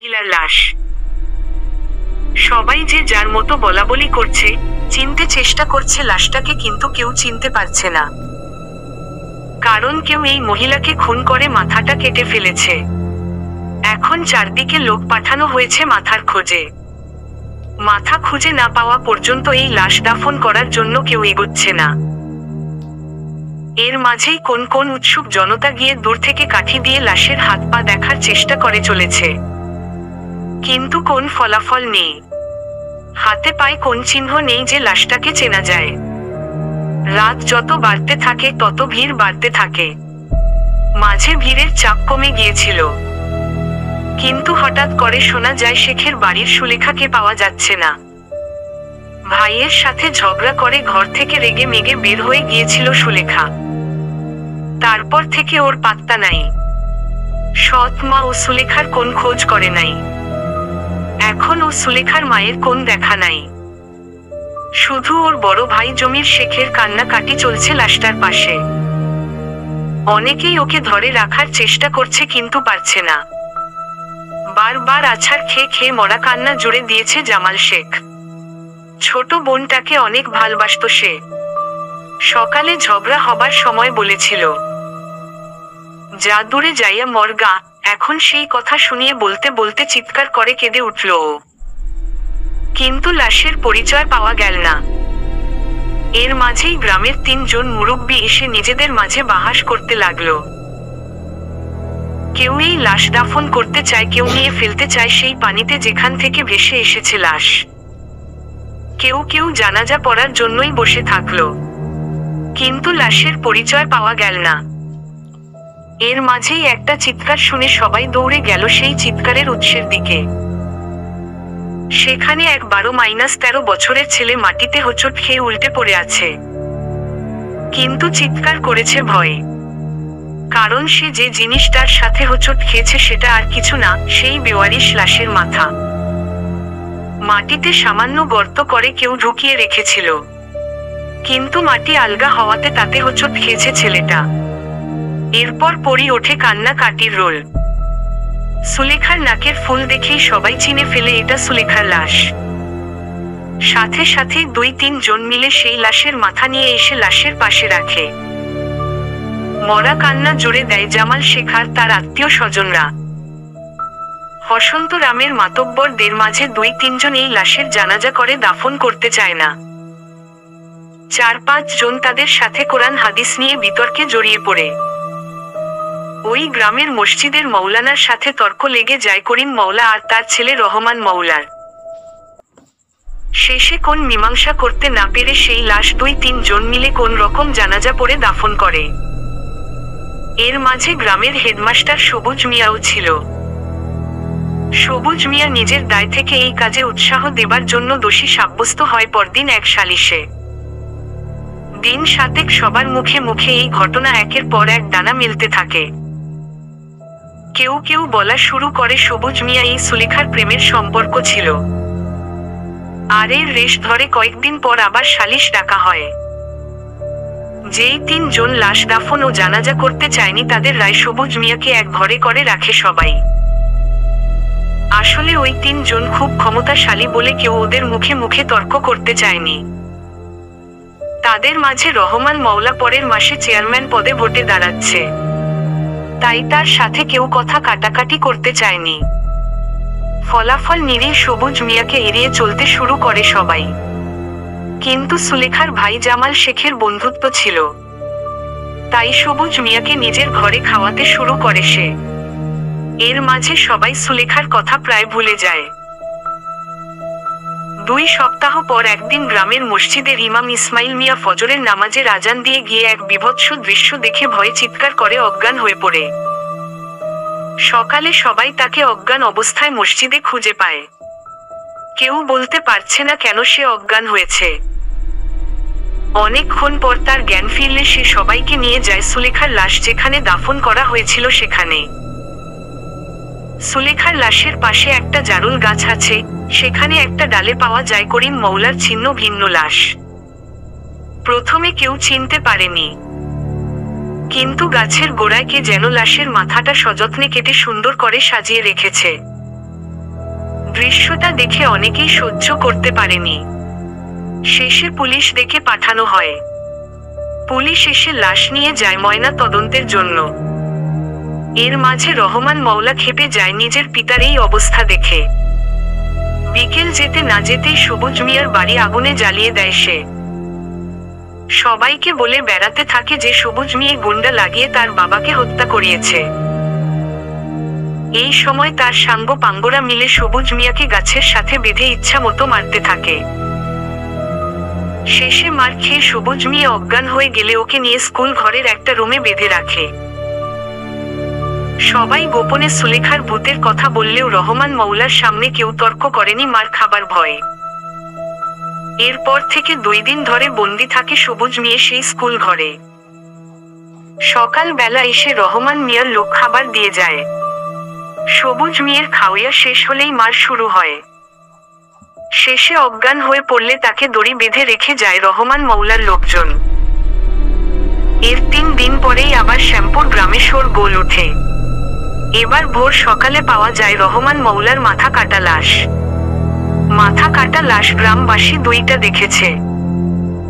মহিলার লাশ। সবাই যে যার মতো বলাবলি করছে, চিনতে চেষ্টা করছে লাশটাকে, কিন্তু কেউ চিনতে পারছে না। কারণ কেউ এই মহিলাকে খুন করে মাথাটা কেটে ফেলেছে। এখন চারদিকে লোক পাঠানো হয়েছে মাথার খোঁজে। মাথা খুঁজে না পাওয়া পর্যন্ত এই লাশ দাফন করার জন্য কেউ এগোচ্ছে না। এর মাঝেই কোন কোন উৎসুক জনতা গিয়ে দূর থেকে কাঠি দিয়ে লাশের হাত পা দেখার চেষ্টা করে চলেছে, কিন্তু কোন ফলাফল নেই। হাতে পায়ে কোন চিহ্ন নেই যে লাশটাকে চেনা যায়। রাত যত বাড়তে থাকে তত ভিড় বাড়তে থাকে। মাঝে ভিড়ের চাপ কমে গিয়েছিল, কিন্তু হঠাৎ করে শোনা যায় শেখের বাড়ির সুলেখাকে পাওয়া যাচ্ছে না। ভাইয়ের সাথে ঝগড়া করে ঘর থেকে রেগে মেগে বের হয়ে গিয়েছিল সুলেখা। তারপর থেকে ওর পাত্তা নাই। সৎ মা ও সুলেখার কোন খোঁজ করে নাই। এখন ও সুলেখার মায়ের কোন দেখা নাই। শুধু ওর বড় ভাই জমির শেখের কান্নাকাটি চলছে লাশটার পাশে। অনেকেই ওকে ধরে রাখার চেষ্টা করছে, কিন্তু পারছে না। বারবার আছাড় খেয়ে খেয়ে মরা কান্না জুড়ে দিয়েছে জামাল শেখ। ছোট বোনটাকে অনেক ভালবাসত সে। সকালে ঝগড়া হবার সময় বলেছিল, যা দূরে যাইয়া মরগা। এখন সেই কথা শুনিয়ে বলতে বলতে চিৎকার করে কেঁদে উঠল ও। কিন্তু লাশের পরিচয় পাওয়া গেল না। এর মাঝেই গ্রামের 3 জন মুরব্বি এসে নিজেদের মাঝে বাহাস করতে লাগলো। কেউ এই লাশ দাফন করতে চায়, কেউ নিয়ে ফেলতে চায় সেই পানিতে যেখান থেকে ভেসে এসেছে লাশ। কেউ কেউ জানাজা পড়ার জন্যই বসে থাকলো, কিন্তু লাশের পরিচয় পাওয়া গেল না। এর মাঝেই একটা চিৎকার শুনে সবাই দৌড়ে গেল সেই চিৎকারের উৎসের দিকে। সেখানে এক 12-13 বছরের ছেলে মাটিতে হোঁচট খেয়ে উল্টে পড়ে আছে, কিন্তু চিৎকার করেছে ভয়ে। কারণ সে যে জিনিসটার সাথে হোঁচট খেয়েছে সেটা আর কিছু না, সেই বেওয়ারিশ লাশের মাথা। মাটিতে সামান্য গর্ত করে কেউ ঢুকিয়ে রেখেছিল, কিন্তু মাটি আলগা হওয়াতে তাতে হোঁচট খেয়েছে ছেলেটা। এরপর পড়ি ওঠে কান্নাকাটির রোল। সুলেখার নাকের ফুল দেখেই সবাই চিনে ফেলে এটা সুলেখার লাশ। সাথে সাথে 2-3 জন মিলে সেই লাশের মাথা নিয়ে এসে লাশের পাশে রাখে। মরা কান্না জুড়ে দেয় জামাল শেখ আর তার আত্মীয় স্বজনরা। বসন্ত রামের মাতব্বরদের মাঝে 2-3 জন এই লাশের জানাজা করে দাফন করতে চায় না। 4-5 জন তাদের সাথে কোরআন হাদিস নিয়ে বিতর্কে জড়িয়ে পড়ে। ওই গ্রামের মসজিদের মৌলানার সাথে তর্ক লেগে যায় করিম মৌলা আর তার ছেলে রহমান মৌলার। শেষে কোন মীমাংসা করতে না পেরে সেই লাশ 2-3 জন মিলে কোন রকম জানাজা পড়ে দাফন করে। এর মাঝে গ্রামের হেডমাস্টার সবুজ মিয়াও ছিল। সবুজ মিয়া নিজের দায় থেকে এই কাজে উৎসাহ দেবার জন্য দোষী সাব্যস্ত হয় পরদিন এক সালিশে। দিন 7 সবার মুখে মুখে এই ঘটনা একের পর এক ডানা মেলতে থাকে। কেউ কেউ বলা শুরু করে সবুজ মিয়া এই সুলেখার প্রেমের সম্পর্ক ছিল। আর এর রেশ ধরে কয়েকদিন পর আবার সালিশ ডাকা হয়। যেই 3 জন লাশ দাফন ও জানাজা করতে চায়নি তাদের রায় সবুজ মিয়াকে এক ঘরে করে রাখে সবাই। আসলে ওই 3 জন খুব ক্ষমতাশালী বলে কেউ ওদের মুখে মুখে তর্ক করতে চায়নি। তাদের মাঝে রহমান মৌলা পরের মাসে চেয়ারম্যান পদে ভোটে দাঁড়াচ্ছে, তাই তার সাথে কেউ কথা কাটাকাটি করতে চায়নি। ফলাফল নিরিহ সবুজ মিয়াকে এড়িয়ে চলতে শুরু করে সবাই। কিন্তু সুলেখার ভাই জামাল শেখের বন্ধুত্ব ছিল, তাই সবুজ মিয়াকে নিজের ঘরে খাওয়াতে শুরু করে সে। এর মাঝে সবাই সুলেখার কথা প্রায় ভুলে যায়। 2 সপ্তাহ পর একদিন গ্রামের মসজিদের ইমাম ইসমাইল মিয়া ফজরের নামাজের আজান দিয়ে গিয়ে এক বিভৎস দৃশ্য দেখে ভয়ে চিৎকার করে অজ্ঞান হয়ে পড়ে। সকালে সবাই তাকে অজ্ঞান অবস্থায় মসজিদে খুঁজে পায়। কেউ বলতে পারছে না কেন সে অজ্ঞান হয়েছে। অনেকক্ষণ পর তার জ্ঞান ফিরলে সে সবাইকে নিয়ে যায় সুলেখার লাশ যেখানে দাফন করা হয়েছিল সেখানে। সুলেখার লাশের পাশে একটা জারুল গাছ আছে, সেখানে একটা ডালে পাওয়া যায় করিম মৌলার ছিন্ন ভিন্ন লাশ। প্রথমে কেউ চিনতে পারেনি, কিন্তু গাছের গোড়ায় কে যেন লাশের মাথাটা সযত্নে কেটে সুন্দর করে সাজিয়ে রেখেছে। দৃশ্যটা দেখে অনেকেই সহ্য করতে পারেনি। শেষে পুলিশ ডেকে পাঠানো হয়। পুলিশ এসে লাশ নিয়ে যায় ময়না তদন্তের জন্য। এর মাঝে রহমান মওলা ক্ষেপে যায় নিজের পিতার এই অবস্থা দেখে। বিকেল যেতে না যেতেই সবুজ মিয়ার বাড়ি আগুনে জ্বালিয়ে দেয় সে। সবাইকে বলে বেড়াতে থাকে যে সবুজ মিয়া গুন্ডা লাগিয়ে তার বাবাকে হত্যা করিয়েছে। এই সময় তার সাঙ্গ পাঙ্গরা মিলে সবুজ মিয়াকে গাছের সাথে বেঁধে ইচ্ছা মতো মারতে থাকে। শেষে মার খেয়ে সবুজ মিয়া অজ্ঞান হয়ে গেলে ওকে নিয়ে স্কুল ঘরের একটা রুমে বেঁধে রাখে। সবাই গোপনে সুলেখার ভূতের কথা বললেও রহমান মওলার সামনে কেউ তর্ক করেনি মার খাবার ভয়ে। এরপর থেকে 2 দিন ধরে বন্দি থাকে সবুজ মিয়া সেই স্কুল ঘরে। সকাল বেলা এসে রহমান মিয়ার লোক খাবার দিয়ে যায়। সবুজ মিয়ার খাওয়া শেষ হলেই মার শুরু হয়। শেষে অজ্ঞান হয়ে পড়লে তাকে দড়ি বেঁধে রেখে যায় রহমান মওলার লোকজন। এর 3 দিন পরেই আবার শ্যামপুর গ্রামে শোরগোল ওঠে। এবার ভোর সকালে পাওয়া যায় রহমান মওলার মাথা কাটা লাশ। মাথা কাটা লাশ গ্রামবাসী 2টা দেখেছে,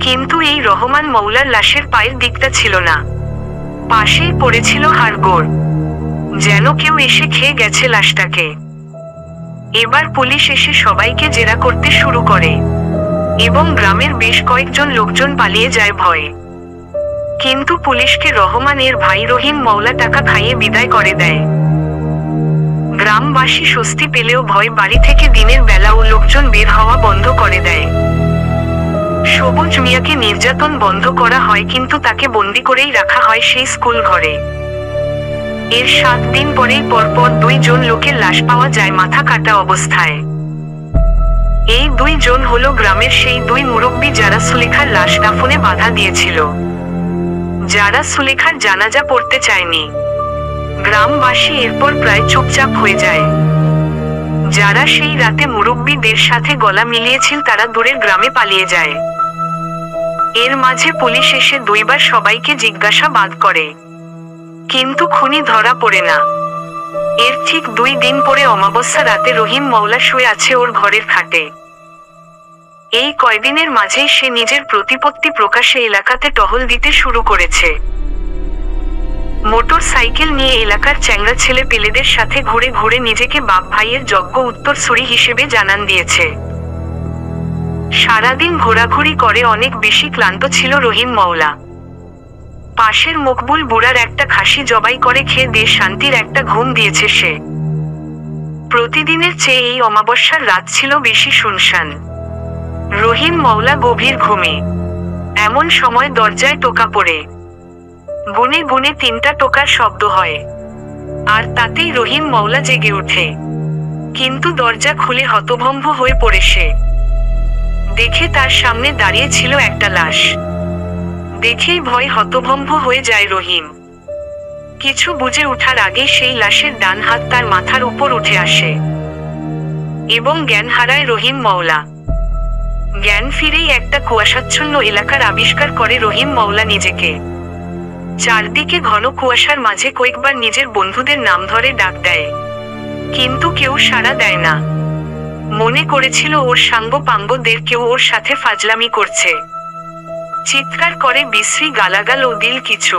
কিন্তু এই রহমান মওলার লাশের পায়ের দিকটা ছিল না, পাশেই পড়েছিল হাড়গোড়, যেন কেউ এসে খেয়ে গেছে লাশটাকে। এবার পুলিশ এসে সবাইকে জেরা করতে শুরু করে এবং গ্রামের বেশ কয়েকজন লোকজন পালিয়ে যায় ভয়ে। কিন্তু পুলিশকে রহমানের ভাই রহিম মওলা টাকা খাইয়ে বিদায় করে দেয়। গ্রামবাসী স্বস্তি পেলেও ভয় বাড়ি থেকে দিনের বেলাও লোকজন বের হওয়া বন্ধ করে দেয়। সবুজ মিয়াকে নির্যাতন বন্ধ করা হয়, কিন্তু তাকে বন্দি করেই রাখা হয় সেই স্কুল ঘরে। এর 7 দিন পরেই পরপর 2 জন লোকের লাশ পাওয়া যায় মাথা কাটা অবস্থায়। এই 2 জন হলো গ্রামের সেই 2 মুরব্বি যারা সুলেখার লাশ দাফনে বাধা দিয়েছিল, যারা সুলেখার জানাজা পড়তে চায়নি। গ্রামবাসী এরপর প্রায় চুপচাপ হয়ে যায়। যারা সেই রাতে মুরব্বিদের সাথে গলা মিলিয়েছিল তারা দূরের গ্রামে পালিয়ে যায়। এর মাঝে পুলিশ এসে 2 বার সবাইকে জিজ্ঞাসাবাদ করে, কিন্তু খুনি ধরা পড়ে না। এর ঠিক 2 দিন পরে অমাবস্যা রাতে রহিম মওলা শুয়ে আছে ওর ঘরের খাটে। এই কয়দিনের মাঝেই সে নিজের প্রতিপত্তি প্রকাশে এলাকাতে টহল দিতে শুরু করেছে। মোটর সাইকেল নিয়ে এলাকার চ্যাংড়া ছেলে পেলেদের সাথে ঘুরে ঘুরে নিজেকে বাপ ভাইয়ের যোগ্য উত্তরসূরি হিসেবে জানান দিয়েছে। সারাদিন ঘোরাঘুরি করে অনেক বেশি ক্লান্ত ছিল রহিম মওলা। পাশের মকবুল বুড়ার একটা খাসি জবাই করে খেয়ে দিয়ে শান্তির একটা ঘুম দিয়েছে সে। প্রতিদিনের চেয়ে এই অমাবস্যার রাত ছিল বেশি শুনশান। রহিম মওলা গভীর ঘুমে। এমন সময় দরজায় টোকা পড়ে। গুনে গুনে 3টা টোকার শব্দ হয়, আর তাতেই রহিম মওলা জেগে ওঠে। কিন্তু দরজা খুলে হতভম্ব হয়ে পড়ে সে। দেখে তার সামনে দাঁড়িয়ে ছিল একটা লাশ। দেখেই ভয় হতভম্ব হয়ে যায় রহিম। কিছু বুঝে ওঠার আগেই সেই লাশের ডান হাত তার মাথার উপর উঠে আসে এবং জ্ঞান হারায় রহিম মওলা। জ্ঞান ফিরেই একটা কুয়াশাচ্ছন্ন এলাকার আবিষ্কার করে রহিম মওলা নিজেকে। চারদিকে ঘন কুয়াশার মাঝে কয়েকবার নিজের বন্ধুদের নাম ধরে ডাক দেয়, কিন্তু কেউ সাড়া দেয় না। মনে করেছিল ওর সাঙ্গ পাঙ্গদের কেউ ওর সাথে ফাজলামি করছে। চিৎকার করে বিশ্রী গালাগাল ও দিল কিছু।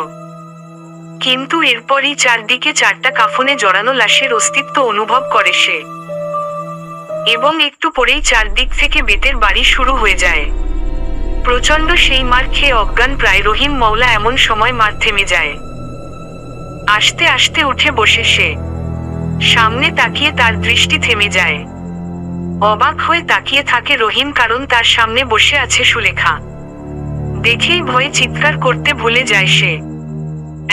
কিন্তু এরপরই চারদিকে 4টা কাফনে জড়ানো লাশের অস্তিত্ব অনুভব করে সে, এবং একটু পরেই চারদিক থেকে বেতের বাড়ি শুরু হয়ে যায়। প্রচন্ড সেই মার খেয়ে অজ্ঞান প্রায় রহিম মওলা এমন সময় মার থেমে যায়। আস্তে আস্তে উঠে বসে সে। সামনে তাকিয়ে তার দৃষ্টি থেমে যায়। অবাক হয়ে তাকিয়ে থাকে রহিম, কারণ তার সামনে বসে আছে সুলেখা। দেখেই ভয়ে চিৎকার করতে ভুলে যায় সে।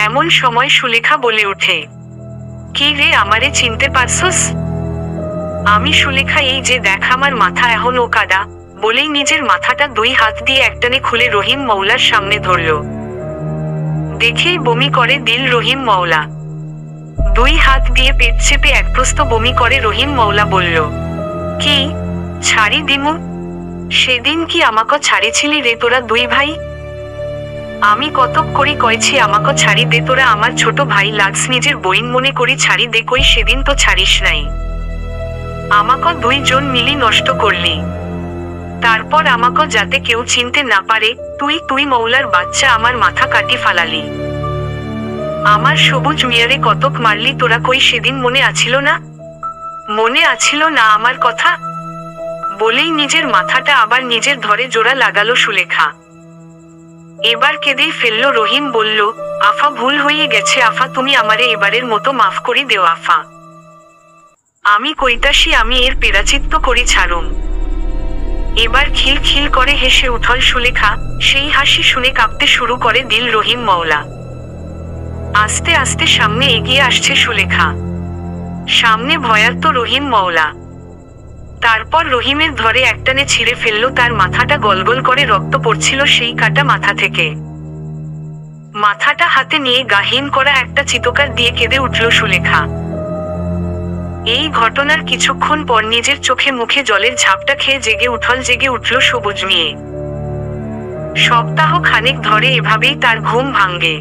এমন সময় সুলেখা বলে ওঠে, কি রে, আমারে চিনতে পারছস? আমি সুলেখা, এই যে দেখ আমার মাথা এখনো কাটা। বলেই নিজের মাথাটা 2 হাত দিয়ে একটানে খুলে রহিম মওলার সামনে ধরল। দেখেই বমি করে দিল রহিম মওলা। 2 হাত দিয়ে পেট চেপে একপ্রস্ত বমি করে রহিম মওলা বলল, কি ছাড়ি দিমু? সেদিন কি আমাকে ছাড়িছিলি রে তোরা 2 ভাই? আমি কতক করি কয়েছি আমাকে ছাড়ি দে, তোরা আমার ছোট ভাই লাগস, নিজের বইন মনে করি ছাড়ি দে। কই সেদিন তো ছাড়িস নাই। আমাকে দুইজন মিলি নষ্ট করলি। তারপর আমাকে যাতে কেউ চিনতে না পারে, তুই মৌলার বাচ্চা আমার মাথা কাটি ফালালি। আমার সবুজ মিয়ারে কতক মারলি তোরা, কই সেদিন মনে আছিল না? মনে আছিল না আমার কথা? বলেই নিজের মাথাটা আবার নিজের ধরে জোড়া লাগালো সুলেখা। এবার কেঁদেই ফেললো রহিম। বলল, আফা ভুল হয়ে গেছে আফা, তুমি আমারে এবারের মতো মাফ করি দেও আফা। আমি কইতাসি আমি এর পেরাচিত্ত করি ছাড়ুম। এবার খিলখিল করে হেসে উঠল সুলেখা। সেই হাসি শুনে কাঁপতে শুরু করে দিল রহিম মওলা। আস্তে আস্তে সামনে এগিয়ে আসছে সুলেখা। সামনে ভয়ার্ত রহিম মওলা। তারপর রহিমের ধরে একটানে ছিঁড়ে ফেললো তার মাথাটা। গলগল করে রক্ত পড়ছিল সেই কাটা মাথা থেকে। মাথাটা হাতে নিয়ে গাহিন করা একটা চিৎকার দিয়ে কেঁদে উঠল সুলেখা। এই ঘটনার কিছুক্ষণ পর নিজের চোখে মুখে জলের ঝাপটা খেয়ে জেগে উঠল সবুজ মেয়ে। সপ্তাহ খানেক ধরে এভাবেই তার ঘুম ভাঙ্গে।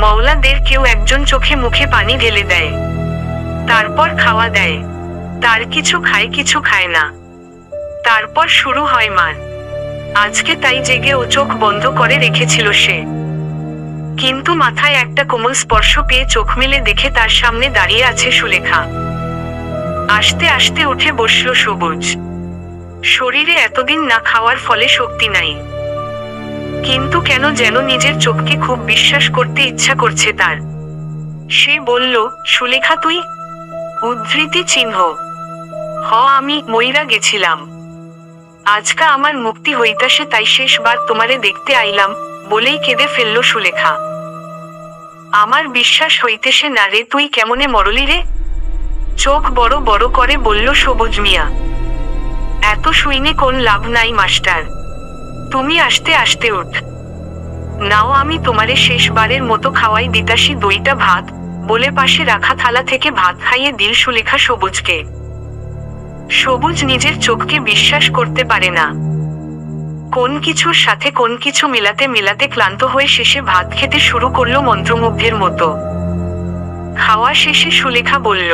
মওলাদের কেউ একজন চোখে মুখে পানি ঢেলে দেয়, তারপর খাওয়া দেয়। তার কিছু খায় কিছু খায় না। তারপর শুরু হয় মার। আজকে তাই জেগে ও চোখ বন্ধ করে রেখেছিল সে। কিন্তু মাথায় একটা কোমল স্পর্শ পেয়ে চোখ মেলে দেখে তার সামনে দাঁড়িয়ে আছে সুলেখা। আস্তে আস্তে উঠে বসল সবুজ। শরীরে এতদিন না খাওয়ার ফলে শক্তি নাই, কিন্তু কেন যেন নিজের চোখকে খুব বিশ্বাস করতে ইচ্ছা করছে তার। সে বলল, সুলেখা তুই? উদ্ধৃতি চিহ্ন। হ, আমি মইরা গেছিলাম। আজকা আমার মুক্তি হইতাছে, তাই শেষবার তোমারে দেখতে আইলাম, বলেই কেঁদে ফেলল সুলেখা। আমার বিশ্বাস হইতেছে না রে, তুই কেমনে মরলি রে? চোখ বড় বড় করে বলল সবুজ মিয়া। এত শুইনে কোন লাভ নাই মাস্টার, তুমি আস্তে আস্তে উঠ। নাও আমি তোমারে শেষবারের মতো খাওয়াই দিতাসি দইটা ভাত, বলে পাশে রাখা থালা থেকে ভাত খাইয়ে দিল সুলেখা সবুজকে। সবুজ নিজের চোখকে বিশ্বাস করতে পারে না। কোন কিছুর সাথে কোন কিছু মিলাতে মিলাতে ক্লান্ত হয়ে শেষে ভাত খেতে শুরু করলো মন্ত্রমুগ্ধের মতো। খাওয়া শেষে সুলেখা বলল,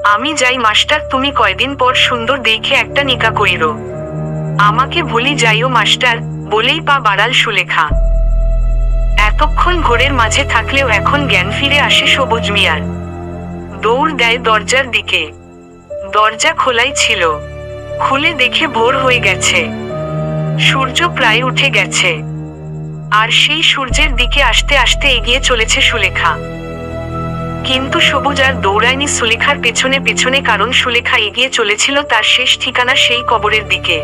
আমি যাই মাস্টার, তুমি কয়দিন পর সুন্দর দেখে একটা নিকা কইরো। আমাকে ভুলি যাইও মাস্টার, বলেই পা বাড়াল সুলেখা। এতক্ষণ ঘোরের মাঝে থাকলেও এখন জ্ঞান ফিরে আসে সবুজ মিয়ার। দৌড় দেয় দরজার দিকে। দরজা খোলাই ছিল। খুলে দেখে ভোর হয়ে গেছে। সূর্য প্রায় উঠে গেছে। আর সেই সূর্যের দিকে আস্তে আস্তে এগিয়ে চলেছে সুলেখা। কিন্তু সবুজ আর দৌড়ায়নি সুলেখার পেছনে পেছনে, কারণ সুলেখা এগিয়ে চলেছিল তার শেষ ঠিকানা সেই কবরের দিকে।